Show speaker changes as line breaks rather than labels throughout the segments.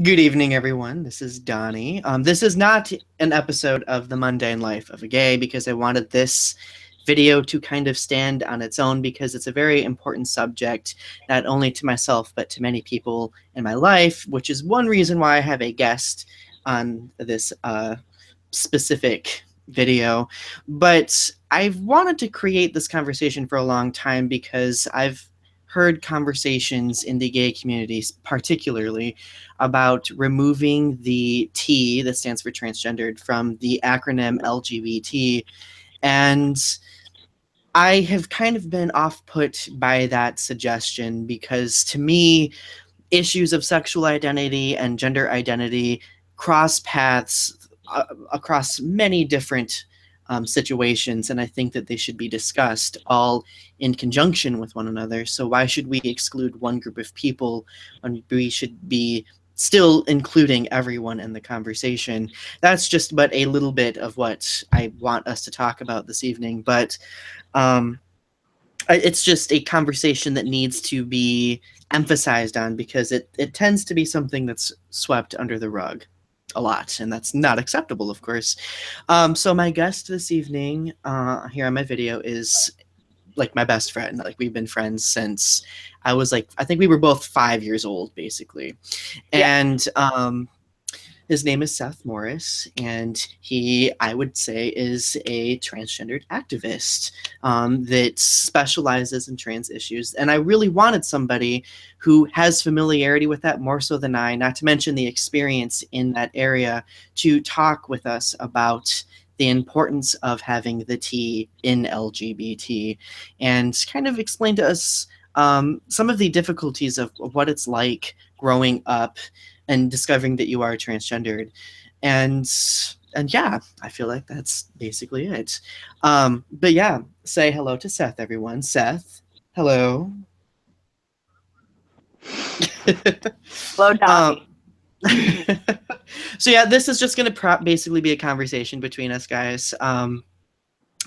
Good evening, everyone. This is Donny. This is not an episode of The Mundane Life of a Gay because I wanted this video to kind of stand on its own because it's a very important subject, not only to myself, but to many people in my life, which is one reason why I have a guest on this specific video. But I've wanted to create this conversation for a long time because I've heard conversations in the gay communities, particularly about removing the T that stands for transgendered from the acronym LGBT. And I have kind of been off put by that suggestion because to me, issues of sexual identity and gender identity cross paths across many different situations, and I think that they should be discussed all in conjunction with one another. So why should we exclude one group of people when we should be still including everyone in the conversation? That's just but a little bit of what I want us to talk about this evening, but um, it's just a conversation that needs to be emphasized on because it tends to be something that's swept under the rug a lot, and that's not acceptable, of course. So my guest this evening here on my video is like my best friend. Like we've been friends since I was like, I think we were both 5 years old, basically.
Yeah.
And his name is Seth Morris, and he, I would say, is a transgendered activist that specializes in trans issues. And I really wanted somebody who has familiarity with that more so than I, not to mention the experience in that area, to talk with us about the importance of having the T in LGBT and kind of explain to us some of the difficulties of what it's like growing up and discovering that you are transgendered. And and yeah, I feel like that's basically it. But yeah, say hello to Seth, everyone. Seth, hello.
Hello,
um,
Donny.
so yeah, this is just gonna basically be a conversation between us guys.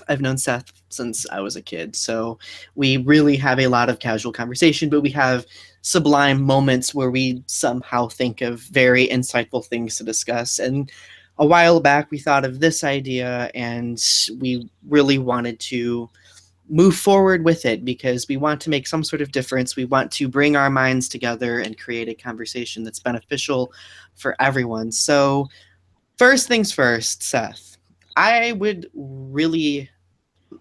I've known Seth since I was a kid, so we really have a lot of casual conversation, but we have sublime moments where we somehow think of very insightful things to discuss. And a while back, we thought of this idea, and we really wanted to move forward with it because we want to make some sort of difference. We want to bring our minds together and create a conversation that's beneficial for everyone. So, first things first, Seth, I would really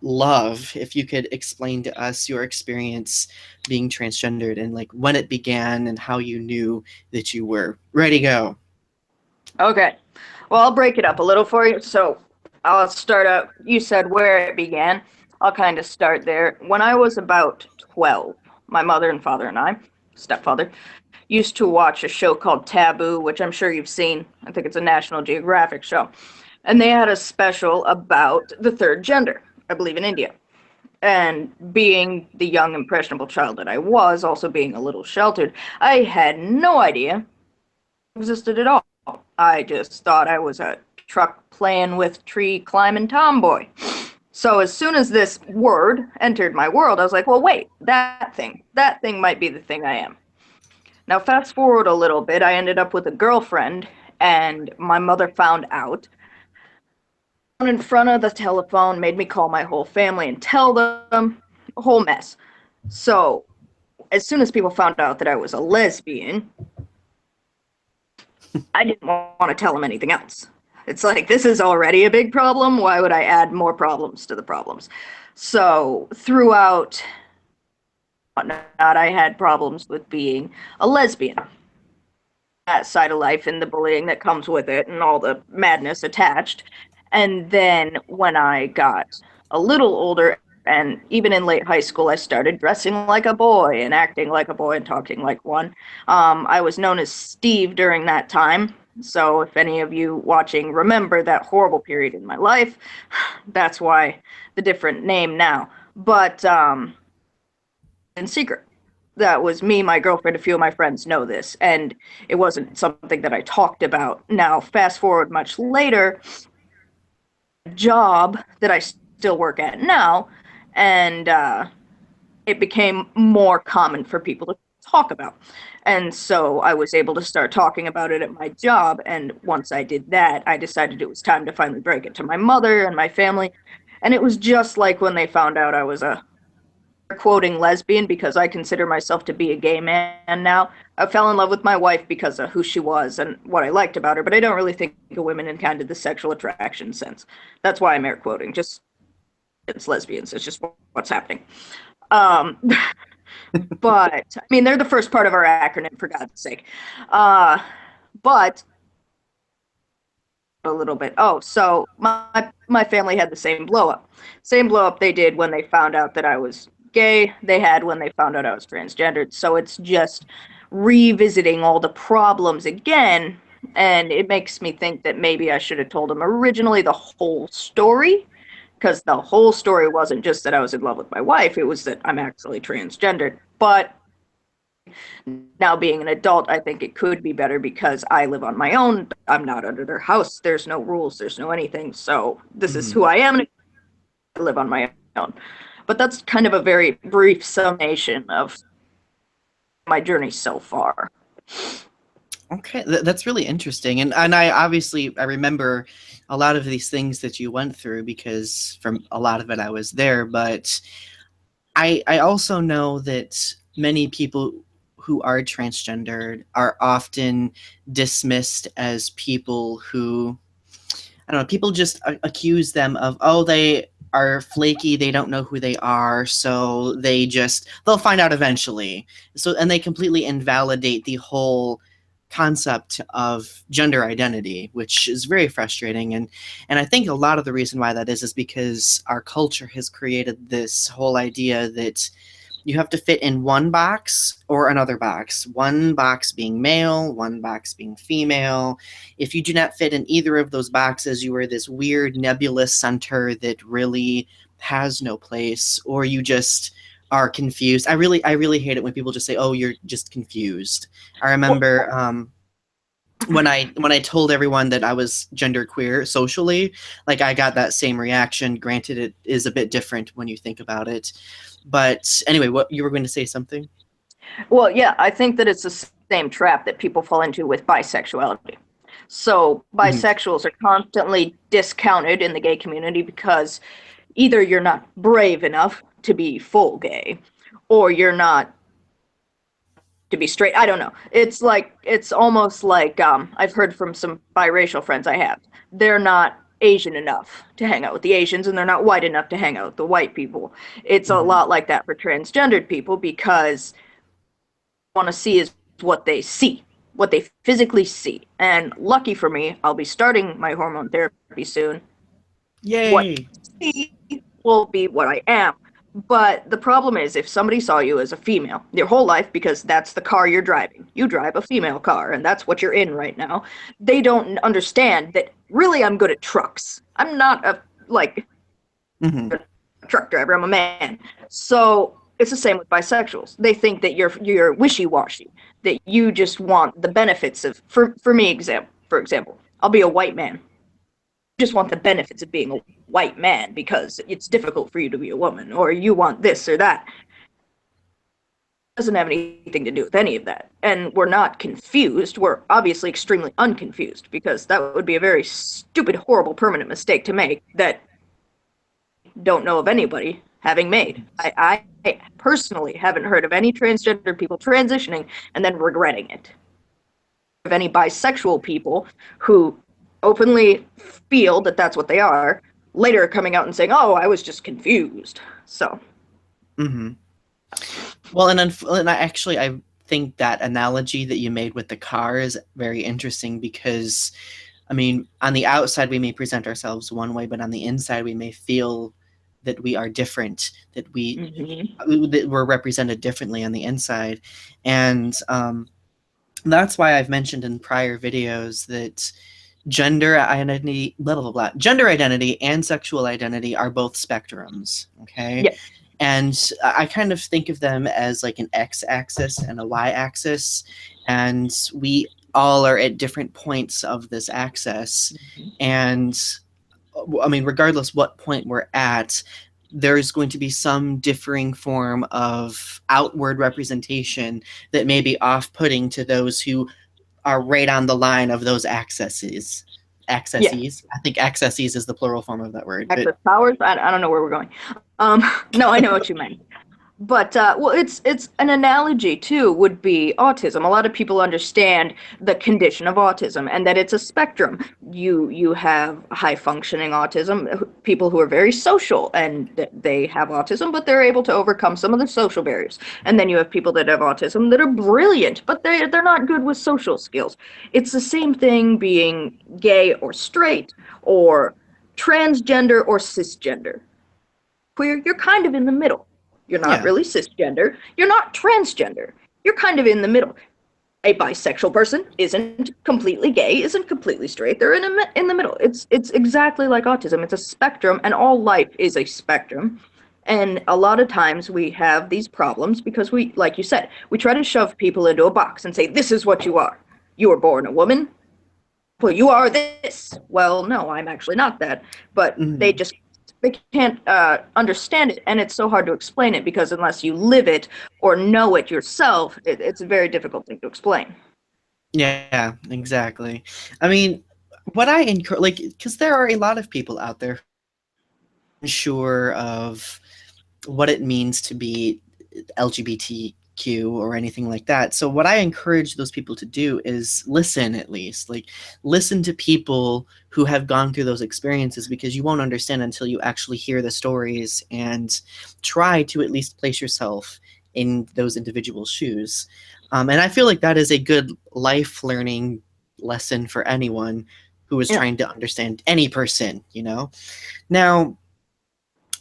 love if you could explain to us your experience being transgendered and like when it began and how you knew that you were ready to go.
Okay. Well, I'll break it up a little for you. So I'll start out. You said where it began. I'll kind of start there. When I was about 12, my mother and father and I, stepfather, used to watch a show called Taboo, which I'm sure you've seen. I think it's a National Geographic show. And they had a special about the third gender, I believe in India. And being the young, impressionable child that I was, also being a little sheltered, I had no idea it existed at all. I just thought I was a truck playing with tree climbing tomboy. So as soon as this word entered my world, I was like, well, wait, that thing might be the thing I am. Now, fast forward a little bit, I ended up with a girlfriend, and my mother found out in front of the telephone, made me call my whole family and tell them a whole mess. So as soon as people found out that I was a lesbian, I didn't want to tell them anything else. It's like, this is already a big problem. Why would I add more problems to the problems? So throughout whatnot, I had problems with being a lesbian. That side of life and the bullying that comes with it and all the madness attached. And then when I got a little older, and even in late high school, I started dressing like a boy and acting like a boy and talking like one. I was known as Steve during that time. So if any of you watching remember that horrible period in my life, that's why the different name now. But in secret. That was me, my girlfriend, a few of my friends know this, and it wasn't something that I talked about. Now, fast forward much later, job that I still work at now, and it became more common for people to talk about. And so I was able to start talking about it at my job. And once I did that, I decided it was time to finally break it to my mother and my family. And it was just like when they found out I was a quoting lesbian, because I consider myself to be a gay man now. I fell in love with my wife because of who she was and what I liked about her, but I don't really think of women in kind of the sexual attraction sense. That's why I'm air quoting. Just it's lesbians. It's just what's happening. Um, but I mean, they're the first part of our acronym, for God's sake. But a little bit. Oh, so my family had the same blow up they did when they found out that I was gay. They had when they found out I was transgendered. So it's just revisiting all the problems again, and it makes me think that maybe I should have told them originally the whole story, because the whole story wasn't just that I was in love with my wife, it was that I'm actually transgendered. But now being an adult, I think it could be better because I live on my own. I'm not under their house. There's no rules, there's no anything. So this is who I am, and I live on my own. But that's kind of a very brief summation of my journey so far.
Okay, that's really interesting, and I remember a lot of these things that you went through because from a lot of it I was there, but I also know that many people who are transgendered are often dismissed as people who, I don't know, people just accuse them of, oh, they are flaky, they don't know who they are, so they'll find out eventually. So, and they completely invalidate the whole concept of gender identity, which is very frustrating. And I think a lot of the reason why that is because our culture has created this whole idea that you have to fit in one box or another box, one box being male, one box being female. If you do not fit in either of those boxes, you are this weird nebulous center that really has no place, or you just are confused. I really hate it when people just say, "Oh, you're just confused." I remember when I told everyone that I was genderqueer socially, like I got that same reaction. Granted, it is a bit different when you think about it. But anyway, what you were going to say something?
Well, yeah, I think that it's the same trap that people fall into with bisexuality. So
Mhm.
bisexuals are constantly discounted in the gay community because either you're not brave enough to be full gay, or you're not to be straight. I don't know. It's almost like I've heard from some biracial friends I have. They're not Asian enough to hang out with the Asians, and they're not white enough to hang out with the white people. It's a
Mhm.
lot like that for transgendered people because want to see is what they see, what they physically see. And lucky for me, I'll be starting my hormone therapy soon. What
Yay.
I see will be what I am. But the problem is, if somebody saw you as a female your whole life, because that's the car you're driving, you drive a female car, and that's what you're in right now, they don't understand that really I'm good at trucks. I'm not a, like,
Mhm.
truck driver. I'm a man. So it's the same with bisexuals. They think that you're wishy-washy, that you just want the benefits of, for me, for example, I'll be a white man. You just want the benefits of being a white man because it's difficult for you to be a woman, or you want this or that. It doesn't have anything to do with any of that. And we're not confused. We're obviously extremely unconfused, because that would be a very stupid, horrible, permanent mistake to make that don't know of anybody having made. I personally haven't heard of any transgender people transitioning and then regretting it. Of any bisexual people who openly feel that that's what they are, later coming out and saying, "Oh, I was just confused." So,
Mhm. Well, and I think that analogy that you made with the car is very interesting because, I mean, on the outside we may present ourselves one way, but on the inside we may feel that we are different, that we're represented differently on the inside, and that's why I've mentioned in prior videos that gender identity and sexual identity are both spectrums. Okay,
yeah.
and I kind of think of them as like an x-axis and a y-axis, and we all are at different points of this axis. And I mean, regardless what point we're at, there's going to be some differing form of outward representation that may be off-putting to those who are right on the line of those accesses.
Yeah,
Accesses. I think accesses is the plural form of that word. But
access powers. I don't know where we're going. No, I know what you meant. But well, it's an analogy too would be autism. A lot of people understand the condition of autism and that it's a spectrum. You have high functioning autism, people who are very social and they have autism, but they're able to overcome some of the social barriers. And then you have people that have autism that are brilliant, but they're not good with social skills. It's the same thing being gay or straight or transgender or cisgender. Queer, you're kind of in the middle. You're not
yeah,
really cisgender. You're not transgender. You're kind of in the middle. A bisexual person isn't completely gay, isn't completely straight. They're in the middle. It's exactly like autism. It's a spectrum, and all life is a spectrum. And a lot of times we have these problems because we, like you said, we try to shove people into a box and say, this is what you are. You were born a woman. Well, you are this. Well, no, I'm actually not that. But
mm-hmm.
they can't understand it, and it's so hard to explain it because unless you live it or know it yourself, it's a very difficult thing to explain.
Yeah, exactly. I mean, what I encourage, like, because there are a lot of people out there unsure of what it means to be LGBTQ or anything like that. So what I encourage those people to do is listen, at least. Like, listen to people who have gone through those experiences, because you won't understand until you actually hear the stories and try to at least place yourself in those individual shoes. And I feel like that is a good life learning lesson for anyone who is
Yeah.
trying to understand any person, you know? Now,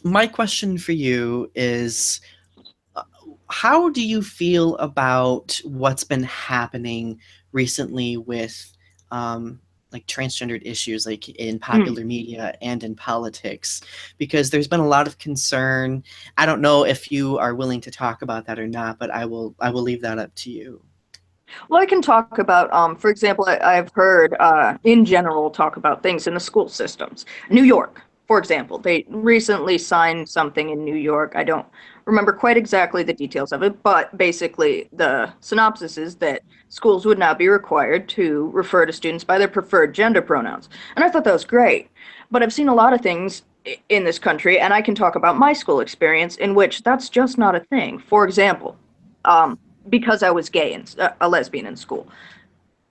my question for you is, how do you feel about what's been happening recently with like transgendered issues, like in
Mm.
popular media and in politics? Because there's been a lot of concern. I don't know if you are willing to talk about that or not, but I will leave that up to you.
Well, I can talk about, for example, I've heard in general talk about things in the school systems. New York, for example, they recently signed something in New York. I don't remember quite exactly the details of it, but basically the synopsis is that schools would now be required to refer to students by their preferred gender pronouns. And I thought that was great. But I've seen a lot of things in this country, and I can talk about my school experience in which that's just not a thing. For example, um, because I was gay and a lesbian in school.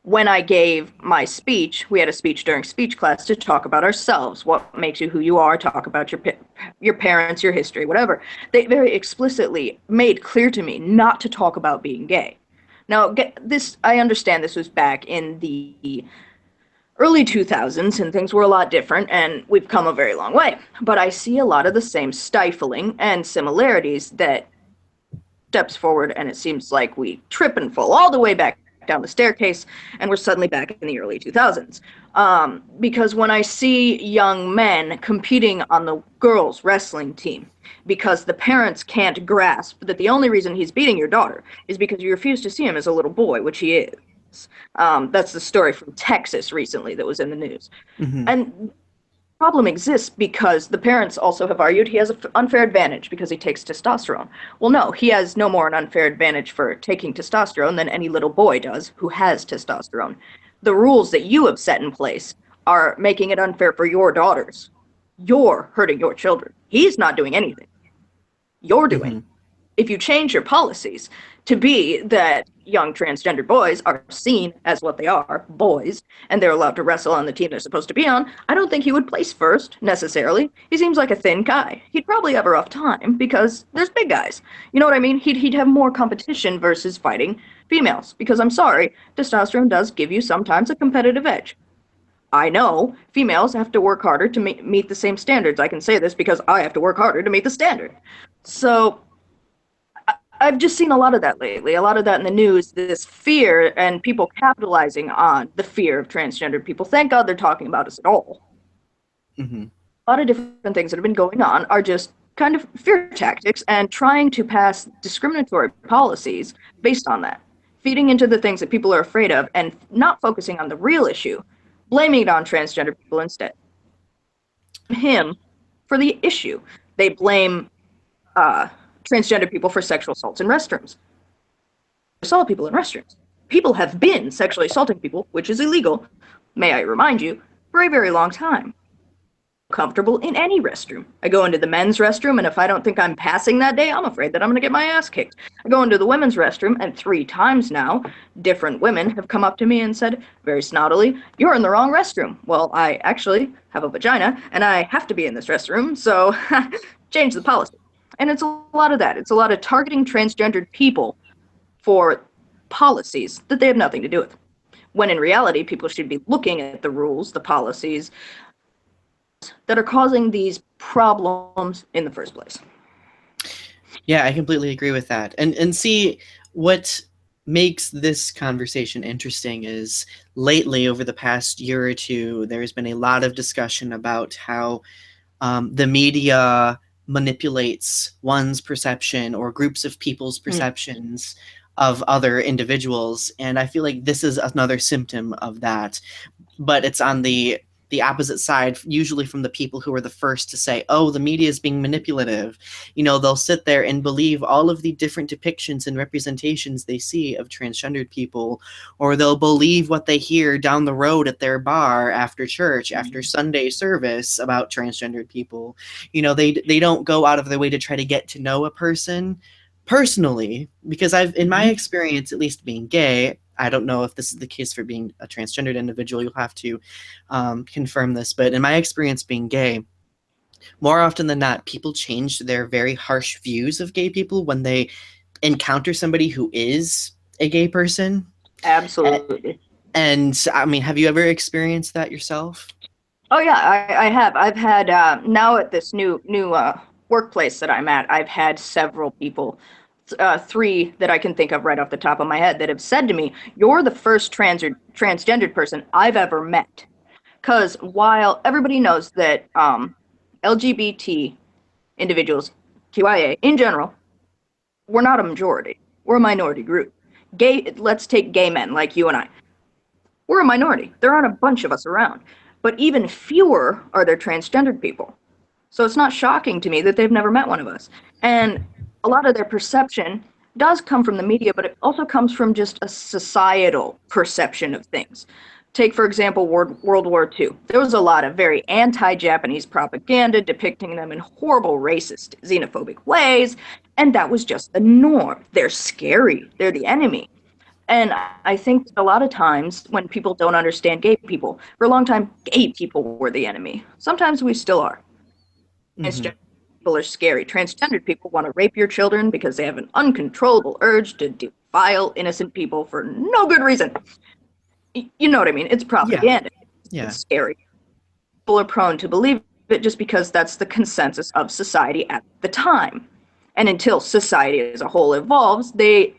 When I gave my speech, we had a speech during speech class to talk about ourselves, what makes you who you are, talk about your parents, your history, whatever. They very explicitly made clear to me not to talk about being gay. Now, this I understand this was back in the early 2000s and things were a lot different and we've come a very long way. But I see a lot of the same stifling and similarities that steps forward and it seems like we trip and fall all the way back down the staircase and we're suddenly back in the early 2000s. Because when I see young men competing on the girls wrestling team because the parents can't grasp that the only reason he's beating your daughter is because you refuse to see him as a little boy, which he is. That's the story from Texas recently that was in the news.
Mm-hmm.
And problem exists because the parents also have argued he has an unfair advantage because he takes testosterone. Well, no, he has no more an unfair advantage for taking testosterone than any little boy does who has testosterone. The rules that you have set in place are making it unfair for your daughters. You're hurting your children. He's not doing anything. You're doing.
Mm-hmm.
If you change your policies to be that young transgender boys are seen as what they are, boys, and they're allowed to wrestle on the team they're supposed to be on, I don't think he would place first, necessarily. He seems like a thin guy. He'd probably have a rough time because there's big guys. You know what I mean? He'd have more competition versus fighting females. Because I'm sorry, testosterone does give you sometimes a competitive edge. I know females have to work harder to meet the same standards. I can say this because I have to work harder to meet the standard. So I've just seen a lot of that lately, a lot of that in the news, this fear and people capitalizing on the fear of transgendered people. Thank God they're talking about us at all.
Mm-hmm.
A lot of different things that have been going on are just kind of fear tactics and trying to pass discriminatory policies based on that, feeding into the things that people are afraid of and not focusing on the real issue, blaming it on transgender people instead. Him for the issue. They blame transgender people for sexual assaults in restrooms. Assault people in restrooms. People have been sexually assaulting people, which is illegal, may I remind you, for a very long time. Comfortable in any restroom. I go into the men's restroom, and if I don't think I'm passing that day, I'm afraid that I'm going to get my ass kicked. I go into the women's restroom, and 3 times now, different women have come up to me and said, very snottily, "You're in the wrong restroom." Well, I actually have a vagina, and I have to be in this restroom, so change the policy. And it's a lot of that. It's a lot of targeting transgendered people for policies that they have nothing to do with. When in reality, people should be looking at the rules, the policies, that are causing these problems in the first place.
Yeah, I completely agree with that. And see, what makes this conversation interesting is lately, over the past year or two, there's been a lot of discussion about how the media manipulates one's perception or groups of people's perceptions of other individuals. And I feel like this is another symptom of that. But it's on the opposite side, usually from the people who are the first to say, oh, the media is being manipulative. You know, they'll sit there and believe all of the different depictions and representations they see of transgendered people, or they'll believe what they hear down the road at their bar after church, after Sunday service about transgendered people. You know, they don't go out of their way to try to get to know a person personally, because in my experience, at least being gay, I don't know if this is the case for being a transgendered individual, you'll have to confirm this, but in my experience being gay, more often than not, people change their very harsh views of gay people when they encounter somebody who is a gay person.
Absolutely.
And I mean, have you ever experienced that yourself?
Oh yeah, I have. I've had now at this new workplace that I'm at, I've had several people, 3 that I can think of right off the top of my head, that have said to me, "You're the first transgendered person I've ever met." Because while everybody knows that LGBT individuals, QIA in general, we're not a majority. We're a minority group. Let's take gay men like you and I. We're a minority. There aren't a bunch of us around. But even fewer are there transgendered people. So it's not shocking to me that they've never met one of us. And a lot of their perception does come from the media, but it also comes from just a societal perception of things. Take, for example, World War II. There was a lot of very anti-Japanese propaganda depicting them in horrible, racist, xenophobic ways, and that was just the norm. They're scary. They're the enemy. And I think a lot of times when people don't understand gay people, for a long time, gay people were the enemy. Sometimes we still are. Transgender people are scary. Transgendered people want to rape your children because they have an uncontrollable urge to defile innocent people for no good reason. You know what I mean? It's propaganda.
Yeah.
It's scary. People are prone to believe it just because that's the consensus of society at the time. And until society as a whole evolves, they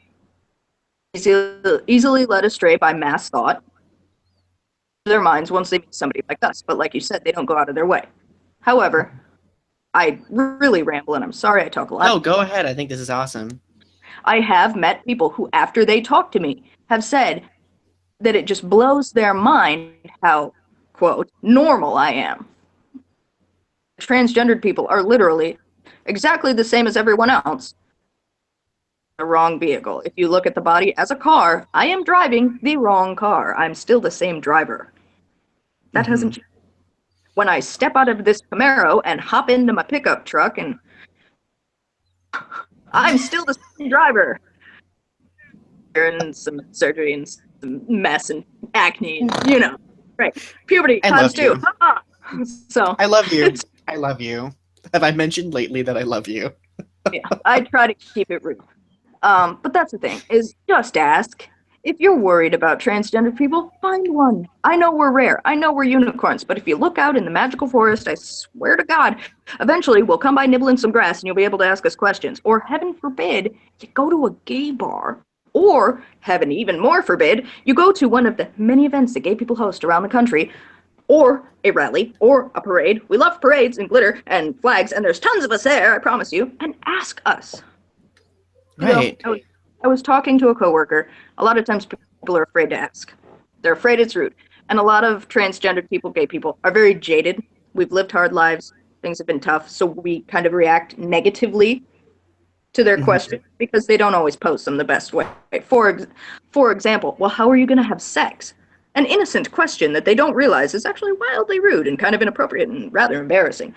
easily led astray by mass thought their minds once they meet somebody like us. But like you said, they don't go out of their way. However, I really ramble, and I'm sorry I talk a lot.
Oh, go ahead. I think this is awesome.
I have met people who, after they talk to me, have said that it just blows their mind how, quote, normal I am. Transgendered people are literally exactly the same as everyone else. The wrong vehicle. If you look at the body as a car, I am driving the wrong car. I'm still the same driver. That hasn't changed. When I step out of this Camaro and hop into my pickup truck, and I'm still the same driver. And some surgery and some mess and acne, and, you know, right? Puberty times 2. So
I love you. I love you. Have I mentioned lately that I love you?
Yeah, I try to keep it real. But that's the thing, is just ask. If you're worried about transgender people, find one. I know we're rare. I know we're unicorns. But if you look out in the magical forest, I swear to God, eventually we'll come by nibbling some grass and you'll be able to ask us questions. Or heaven forbid, you go to a gay bar. Or, heaven even more forbid, you go to one of the many events that gay people host around the country. Or a rally, or a parade. We love parades and glitter and flags, and there's tons of us there, I promise you. And ask us.
Right.
You know, I was talking to a coworker. A lot of times people are afraid to ask. They're afraid it's rude. And a lot of transgendered people, gay people, are very jaded. We've lived hard lives. things have been tough, so we kind of react negatively to their
Mhm.
question because they don't always pose them the best way. For example, well, how are you going to have sex? An innocent question that they don't realize is actually wildly rude and kind of inappropriate and rather embarrassing.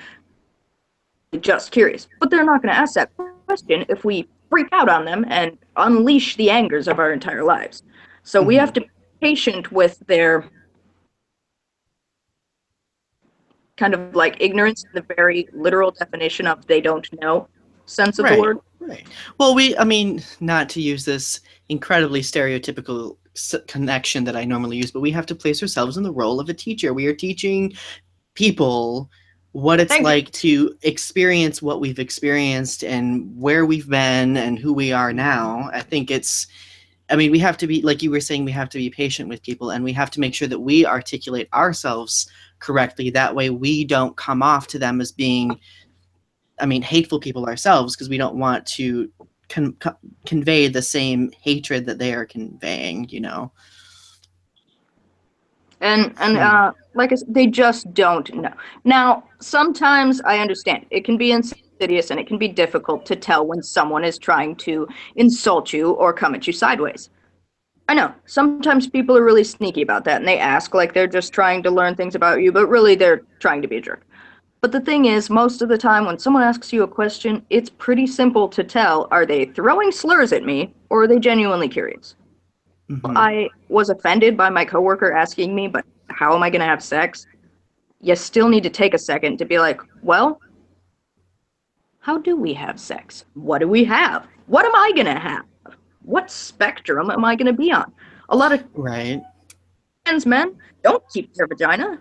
Just curious. But they're not going to ask that question if we freak out on them and unleash the angers of our entire lives. So we have
Mhm.
to be patient with their kind of like ignorance in the very literal definition of they don't know sense of the
Right.
word.
Right. Well, I mean, not to use this incredibly stereotypical connection that I normally use, but we have to place ourselves in the role of a teacher. We are teaching people what it's
Thank you.
like to experience what we've experienced and where we've been and who we are now. I mean, we have to be, like you were saying, we have to be patient with people and we have to make sure that we articulate ourselves correctly. That way we don't come off to them as being, I mean, hateful people ourselves, because we don't want to convey the same hatred that they are conveying, you know?
And
Hmm.
like I said, they just don't know. Now, sometimes I understand it can be insidious and it can be difficult to tell when someone is trying to insult you or come at you sideways. I know sometimes people are really sneaky about that and they ask like they're just trying to learn things about you, but really they're trying to be a jerk. But the thing is, most of the time when someone asks you a question, it's pretty simple to tell, are they throwing slurs at me or are they genuinely curious?
Hmm.
I was offended by my coworker asking me, but how am I going to have sex? You still need to take a second to be like, well, how do we have sex? What do we have? What am I going to have? What spectrum am I going to be on? A lot of
Right.
trans men don't keep their vagina,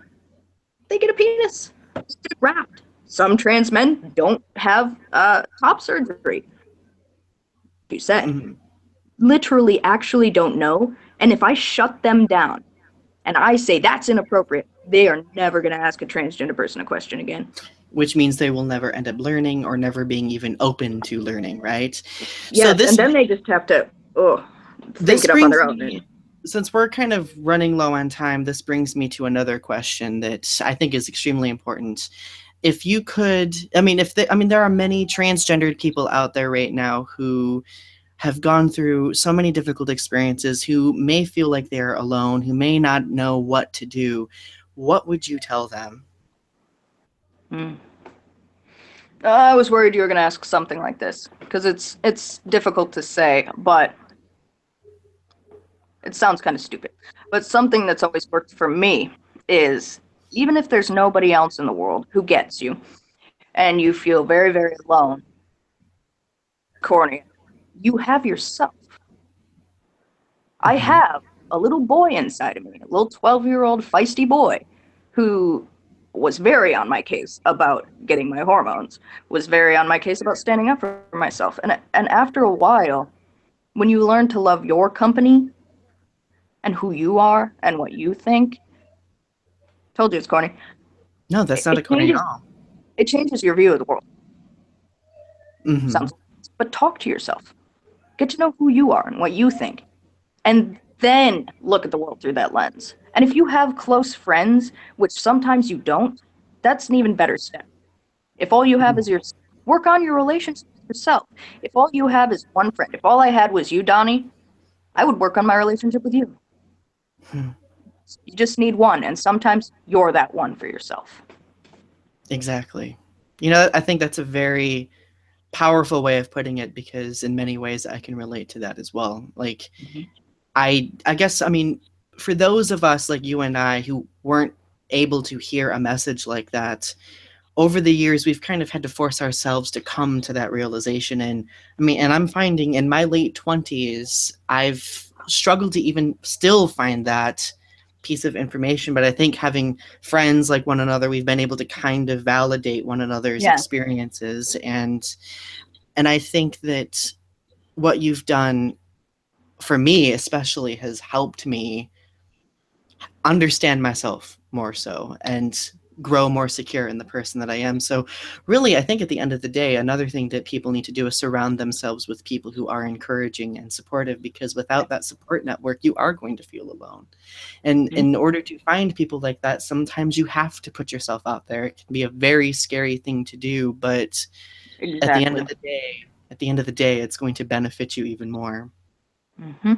they get a penis. They get it wrapped. Some trans men don't have top surgery. You say,
Hmm.
literally, actually don't know. And if I shut them down and I say that's inappropriate, they are never going to ask a transgender person a question again.
Which means they will never end up learning or never being even open to learning, right? So
Yes, and then they just have to think
this
it up on
brings
their own.
me, since we're kind of running low on time, this brings me to another question that I think is extremely important. If you could, I mean, I mean, there are many transgendered people out there right now who have gone through so many difficult experiences, who may feel like they're alone, who may not know what to do. What would you tell them?
Mm. I was worried you were going to ask something like this because it's difficult to say, but it sounds kind of stupid. But something that's always worked for me is even if there's nobody else in the world who gets you and you feel very, very alone, corny, you have yourself. I
Hmm.
have a little boy inside of me, a little 12-year-old feisty boy who was very on my case about getting my hormones, was very on my case about standing up for myself. And after a while, when you learn to love your company and who you are and what you think, told you it's corny.
No, that's
It,
not
it
a corny at
changes
all.
it changes your view of the world.
Hmm.
Sounds but talk to yourself. Get to know who you are and what you think. And then look at the world through that lens. And if you have close friends, which sometimes you don't, that's an even better step. If all you have is your work on your relationship with yourself. If all you have is one friend, if all I had was you, Donnie, I would work on my relationship with you. You just need one, and sometimes you're that one for yourself.
Exactly. You know, I think that's a very powerful way of putting it, because in many ways I can relate to that as well. Like,
Mhm.
I guess, I mean, for those of us like you and I who weren't able to hear a message like that, over the years we've kind of had to force ourselves to come to that realization. And I mean, and I'm finding in my late 20s I've struggled to even still find that piece of information, but I think having friends like one another, we've been able to kind of validate one another's
Yeah.
experiences. And I think that what you've done for me especially has helped me understand myself more so, and grow more secure in the person that I am. So really, I think at the end of the day, another thing that people need to do is surround themselves with people who are encouraging and supportive, because without that support network, you are going to feel alone. And
Mhm.
in order to find people like that, sometimes you have to put yourself out there. It can be a very scary thing to do, but at the end
Exactly.
of the day, it's going to benefit you even more.
Hmm.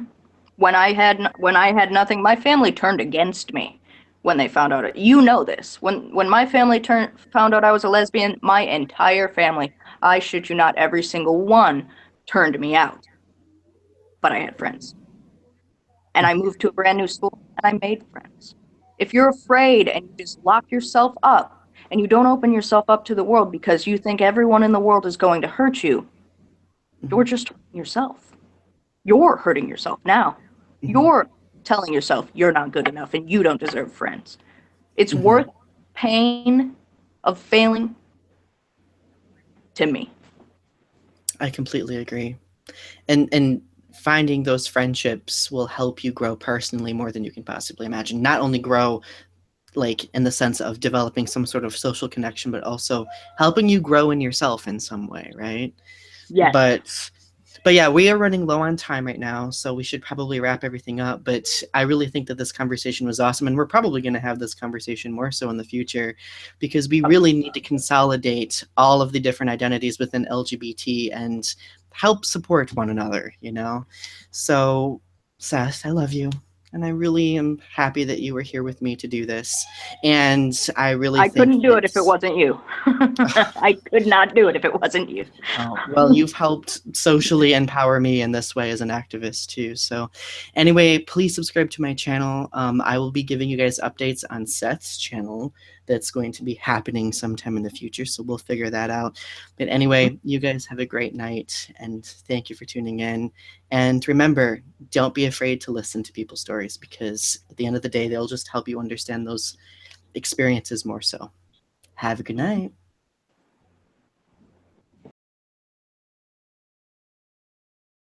When I had nothing, my family turned against me when they found out. You know this. When my family found out I was a lesbian, my entire family, I shit you not, every single one turned me out. But I had friends. And I moved to a brand new school and I made friends. If you're afraid and you just lock yourself up and you don't open yourself up to the world because you think everyone in the world is going to hurt you, you're
Mhm.
just hurting yourself. You're hurting yourself now.
Mhm.
You're telling yourself you're not good enough and you don't deserve friends. It's
Mhm.
worth pain of failing to me.
I completely agree. And finding those friendships will help you grow personally more than you can possibly imagine. Not only grow like in the sense of developing some sort of social connection, but also helping you grow in yourself in some way, right?
Yes.
But yeah, we are running low on time right now, so we should probably wrap everything up. But I really think that this conversation was awesome, and we're probably going to have this conversation more so in the future, because we really need to consolidate all of the different identities within LGBT and help support one another, you know? So, Seth, I love you. And I really am happy that you were here with me to do this. And I really
I
think
couldn't do it if it
that
wasn't you. I could not do it if it wasn't you.
oh, well, you've helped socially empower me in this way as an activist too. So, anyway, please subscribe to my channel. I will be giving you guys updates on Seth's channel that's going to be happening sometime in the future. So, we'll figure that out. But anyway, you guys have a great night and thank you for tuning in. And remember, don't be afraid to listen to people's stories, because at the end of the day, they'll just help you understand those experiences more so. Have a good night.